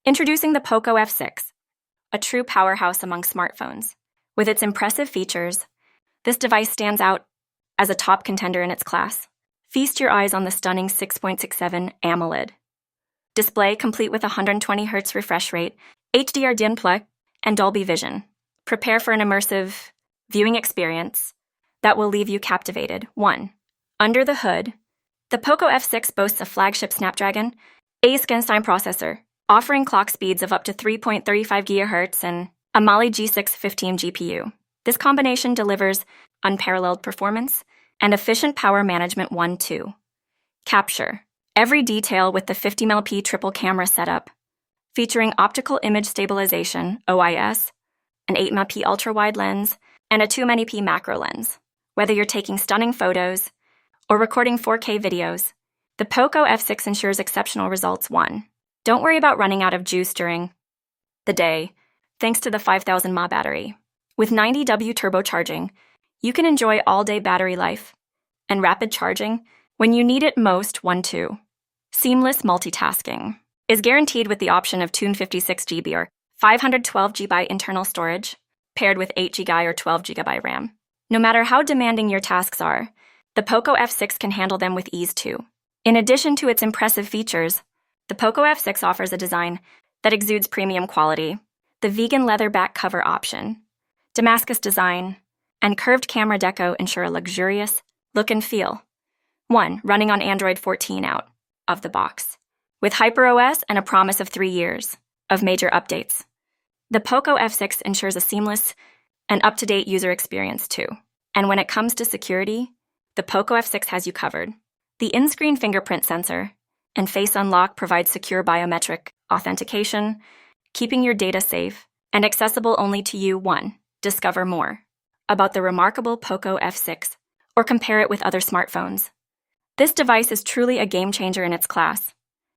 Introducing the Poco F6, a true powerhouse among smartphones. With its impressive features, this device stands out as a top contender in its class. Feast your eyes on the stunning 6.67 AMOLED display, complete with 120Hz refresh rate, HDR display, and Dolby Vision. Prepare for an immersive viewing experience that will leave you captivated. 1. Under the hood, the Poco F6 boasts a flagship Snapdragon 8 Gen processor, offering clock speeds of up to 3.35 GHz and a Mali G615 GPU. This combination delivers unparalleled performance and efficient power management. 1-2. Capture every detail with the 50MP triple camera setup, featuring optical image stabilization, OIS, an 8MP ultra-wide lens, and a 2MP macro lens. Whether you're taking stunning photos or recording 4K videos, the Poco F6 ensures exceptional results. 1. Don't worry about running out of juice during the day, thanks to the 5000 mAh battery. With 90W turbocharging, you can enjoy all-day battery life and rapid charging when you need it most. 1-2. Seamless multitasking is guaranteed with the option of 256GB or 512GB internal storage, paired with 8GB or 12GB RAM. No matter how demanding your tasks are, the Poco F6 can handle them with ease too. In addition to its impressive features, the Poco F6 offers a design that exudes premium quality. The vegan leather back cover option, Damascus design, and curved camera deco ensure a luxurious look and feel. 1. Running on Android 14 out of the box, with HyperOS and a promise of 3 years of major updates. The Poco F6 ensures a seamless and up-to-date user experience too. And when it comes to security, the Poco F6 has you covered. The in-screen fingerprint sensor and Face Unlock provide secure biometric authentication, keeping your data safe and accessible only to you. 1. Discover more about the remarkable Poco F6 or compare it with other smartphones. This device is truly a game changer in its class.